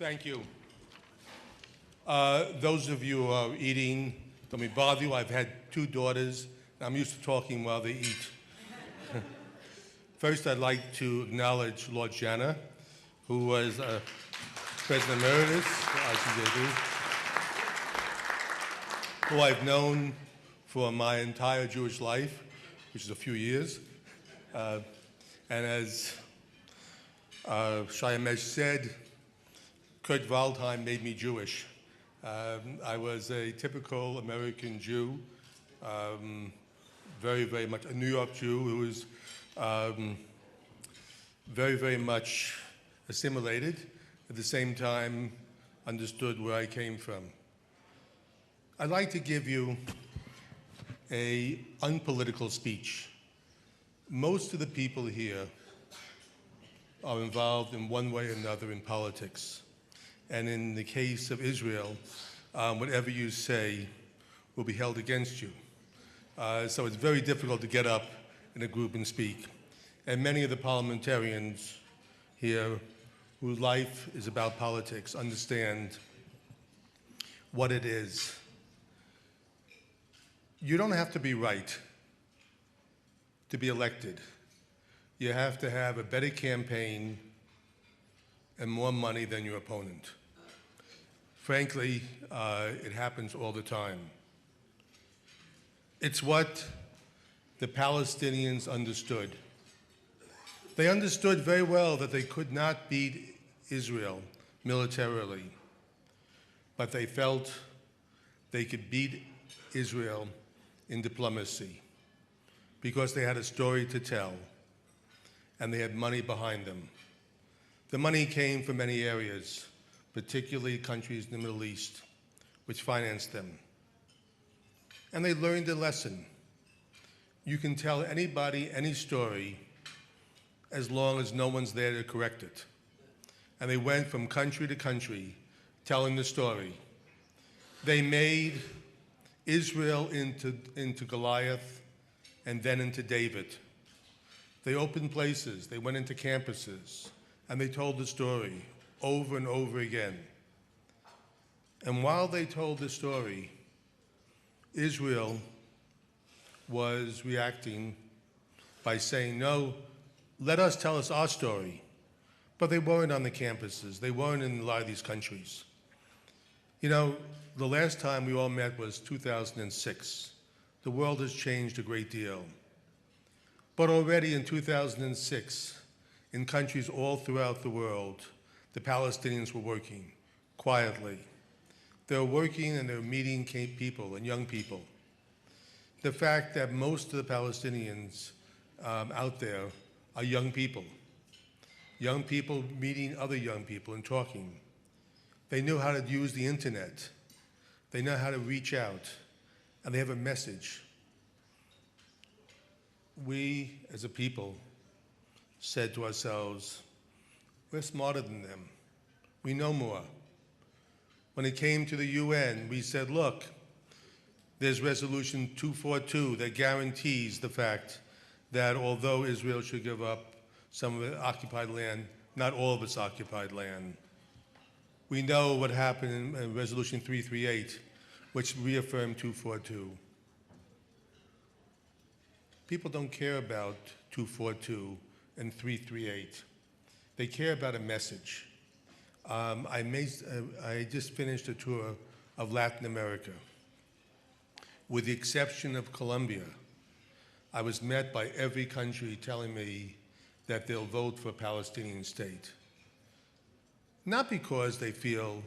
Thank you. Those of you who are eating, don't me bother you. I've had two daughters. I'm used to talking while they eat. First, I'd like to acknowledge Lord Jana, who was President Emeritus for ICJB, who I've known for my entire Jewish life, which is a few years. And as Shayamesh said, Kurt Waldheim made me Jewish. I was a typical American Jew, very, very much a New York Jew who was very, very much assimilated, at the same time understood where I came from. I'd like to give you an unpolitical speech. Most of the people here are involved in one way or another in politics. And in the case of Israel, whatever you say will be held against you. So it's very difficult to get up in a group and speak. And many of the parliamentarians here whose life is about politics understand what it is. You don't have to be right to be elected. You have to have a better campaign and more money than your opponent. Frankly, it happens all the time. It's what the Palestinians understood. They understood very well that they could not beat Israel militarily, but they felt they could beat Israel in diplomacy because they had a story to tell and they had money behind them. The money came from many areas, particularly countries in the Middle East, which financed them. And they learned a lesson. You can tell anybody any story as long as no one's there to correct it. And they went from country to country telling the story. They made Israel into Goliath and then into David. They opened places, they went into campuses, and they told the story over and over again. And while they told the story, Israel was reacting by saying, no, let us tell us our story. But they weren't on the campuses. They weren't in a lot of these countries. You know, the last time we all met was 2006. The world has changed a great deal. But already in 2006, in countries all throughout the world, the Palestinians were working quietly. They were working and they were meeting people and young people. The fact that most of the Palestinians out there are young people meeting other young people and talking. They knew how to use the internet. They know how to reach out, and they have a message. We, as a people, said to ourselves, we're smarter than them. We know more. When it came to the UN, we said, look, there's Resolution 242 that guarantees the fact that although Israel should give up some of its occupied land, not all of its occupied land. We know what happened in Resolution 338, which reaffirmed 242. People don't care about 242 and 338. They care about a message. I just finished a tour of Latin America. With the exception of Colombia, I was met by every country telling me that they'll vote for a Palestinian state. Not because they feel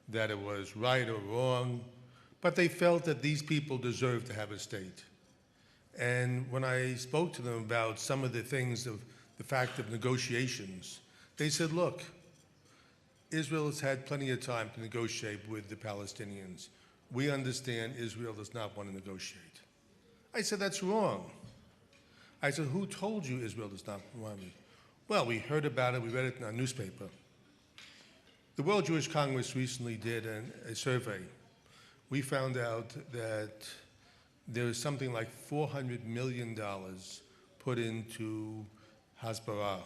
that it was right or wrong, but they felt that these people deserve to have a state. And when I spoke to them about some of the things of the fact of negotiations, they said, look, Israel has had plenty of time to negotiate with the Palestinians. We understand Israel does not want to negotiate. I said, that's wrong. I said, who told you Israel does not want to? Well, we heard about it, we read it in our newspaper. The World Jewish Congress recently did a survey. We found out that there is something like $400 million put into hasbara,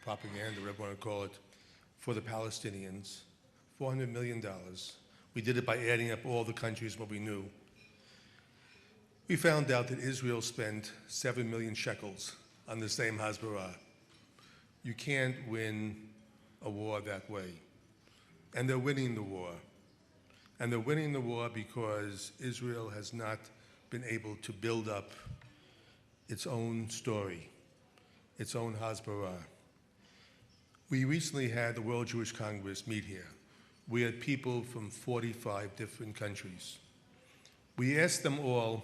propaganda, whatever you want to call it, for the Palestinians $400 million. We did it by adding up all the countries, what we knew. We found out that Israel spent 7 million shekels on the same Hasbara. You can't win a war that way. And they're winning the war. And they're winning the war because Israel has not been able to build up its own story, its own Hasbara. We recently had the World Jewish Congress meet here. We had people from 45 different countries. We asked them all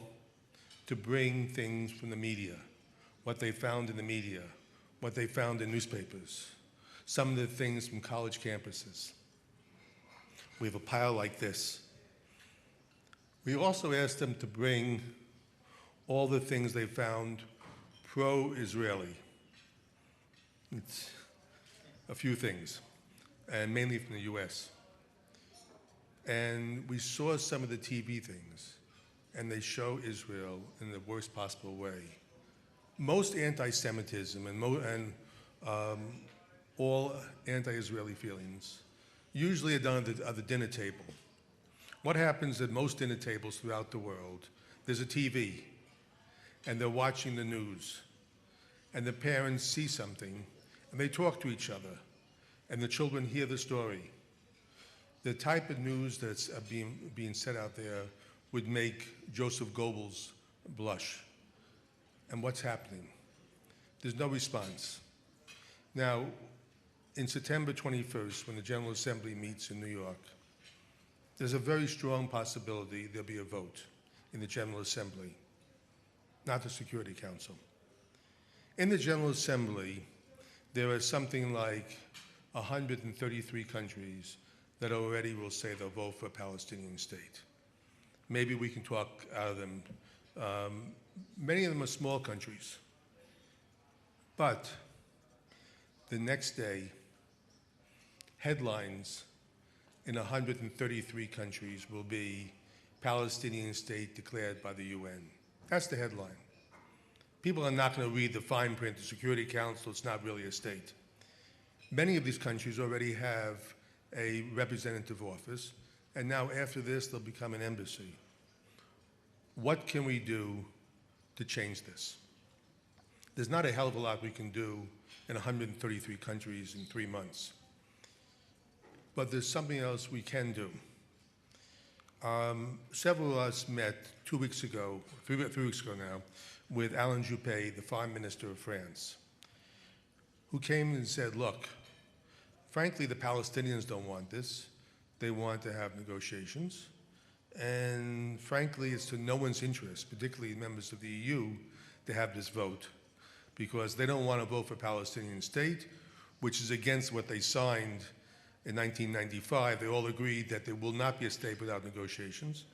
to bring things from the media, what they found in the media, what they found in newspapers, some of the things from college campuses. We have a pile like this. We also asked them to bring all the things they found pro-Israeli. It's a few things, and mainly from the US. And we saw some of the TV things, and they show Israel in the worst possible way. Most anti-Semitism and all anti-Israeli feelings usually are done at the dinner table. What happens at most dinner tables throughout the world, there's a TV, and they're watching the news, and the parents see something, and they talk to each other, and the children hear the story. The type of news that's being said out there would make Joseph Goebbels blush. And what's happening? There's no response. Now, in September 21st, when the General Assembly meets in New York, there's a very strong possibility there'll be a vote in the General Assembly, not the Security Council. In the General Assembly, there are something like 133 countries that already will say they'll vote for a Palestinian state. Maybe we can talk out of them. Many of them are small countries. But the next day, headlines in 133 countries will be Palestinian state declared by the UN. That's the headline. People are not going to read the fine print, the Security Council, it's not really a state. Many of these countries already have a representative office, and now after this, they'll become an embassy. What can we do to change this? There's not a hell of a lot we can do in 133 countries in 3 months. But there's something else we can do. Several of us met 2 weeks ago, 3 weeks ago now, with Alain Juppé, the Foreign Minister of France, who came and said, look, frankly, the Palestinians don't want this. They want to have negotiations. And frankly, it's to no one's interest, particularly members of the EU, to have this vote, because they don't want to vote for a Palestinian state, which is against what they signed in 1995. They all agreed that there will not be a state without negotiations.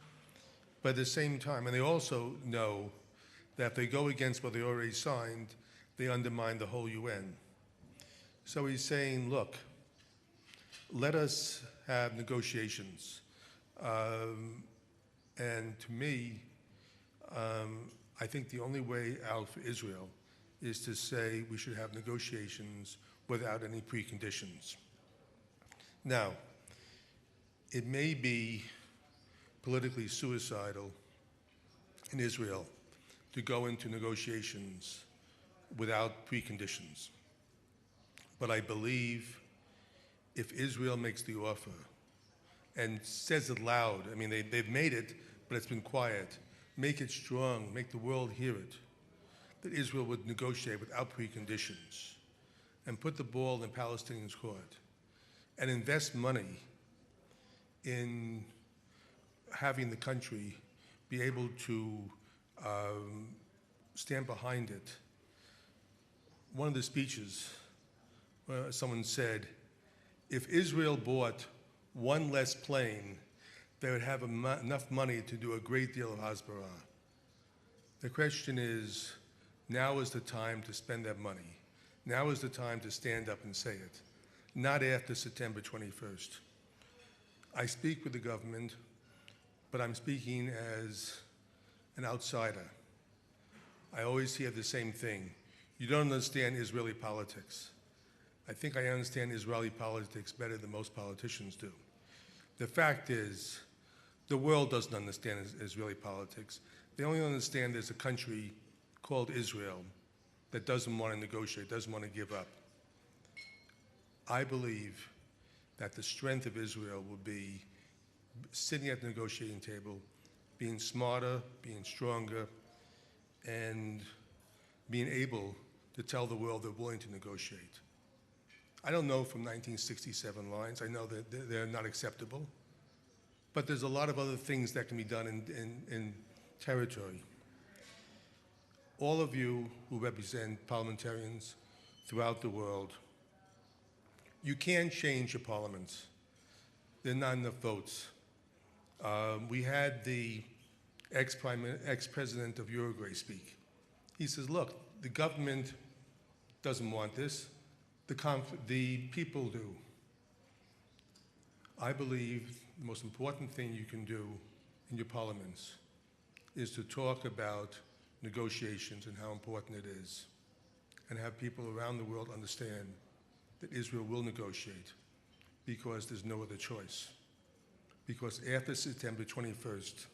But at the same time, and they also know that if they go against what they already signed, they undermine the whole UN. So he's saying, look, let us have negotiations. And to me, I think the only way out for Israel is to say we should have negotiations without any preconditions. Now, it may be politically suicidal in Israel to go into negotiations without preconditions. But I believe if Israel makes the offer and says it loud, I mean, they've made it, but it's been quiet, make it strong, make the world hear it, that Israel would negotiate without preconditions and put the ball in Palestinians' court and invest money in having the country be able to stand behind it. One of the speeches, someone said, if Israel bought one less plane, they would have enough money to do a great deal of Hasbara. The question is, now is the time to spend that money. Now is the time to stand up and say it, not after September 21st. I speak with the government, but I'm speaking as an outsider. I always hear the same thing. You don't understand Israeli politics. I think I understand Israeli politics better than most politicians do. The fact is, the world doesn't understand Israeli politics. They only understand there's a country called Israel that doesn't want to negotiate, doesn't want to give up. I believe that the strength of Israel will be sitting at the negotiating table, being smarter, being stronger, and being able to tell the world they're willing to negotiate. I don't know from 1967 lines. I know that they're not acceptable. But there's a lot of other things that can be done in territory. All of you who represent parliamentarians throughout the world, you can change your parliaments. There are not enough votes. We had the ex-president of Uruguay speak. He says, look, the government doesn't want this. The people do. I believe the most important thing you can do in your parliaments is to talk about negotiations and how important it is, and have people around the world understand that Israel will negotiate because there's no other choice. Because after September 21st,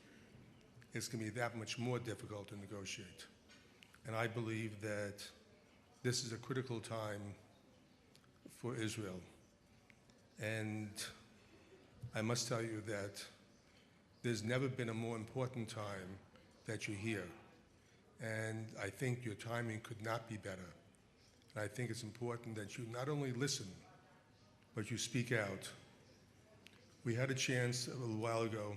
it's going to be that much more difficult to negotiate. And I believe that this is a critical time for Israel. And I must tell you that there's never been a more important time that you're here. And I think your timing could not be better. And I think it's important that you not only listen, but you speak out. We had a chance a little while ago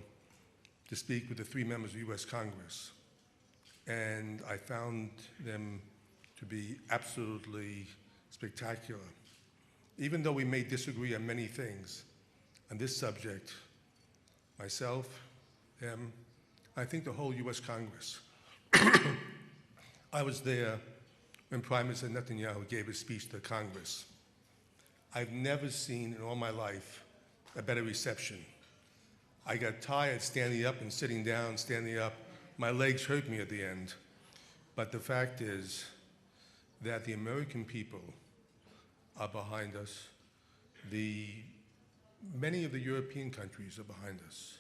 to speak with the 3 members of the U.S. Congress. And I found them to be absolutely spectacular. Even though we may disagree on many things, on this subject, myself, them, I think the whole U.S. Congress. I was there when Prime Minister Netanyahu gave his speech to Congress. I've never seen in all my life a better reception. I got tired standing up and sitting down, standing up. My legs hurt me at the end. But the fact is that the American people are behind us. Many of the European countries are behind us.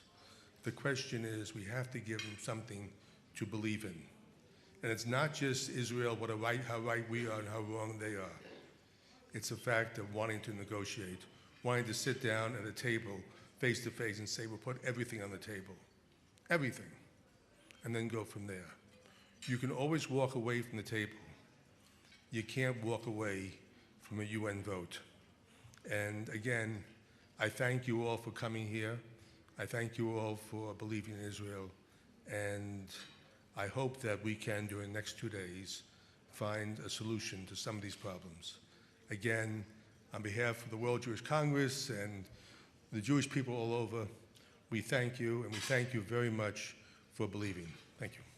The question is, we have to give them something to believe in. And it's not just Israel, how right we are and how wrong they are. It's a fact of wanting to negotiate, wanting to sit down at a table face to face and say, we'll put everything on the table, everything, and then go from there. You can always walk away from the table. You can't walk away from a UN vote. And again, I thank you all for coming here. I thank you all for believing in Israel. And I hope that we can, during the next 2 days, find a solution to some of these problems. Again, on behalf of the World Jewish Congress and the Jewish people all over, we thank you, and we thank you very much for believing. Thank you.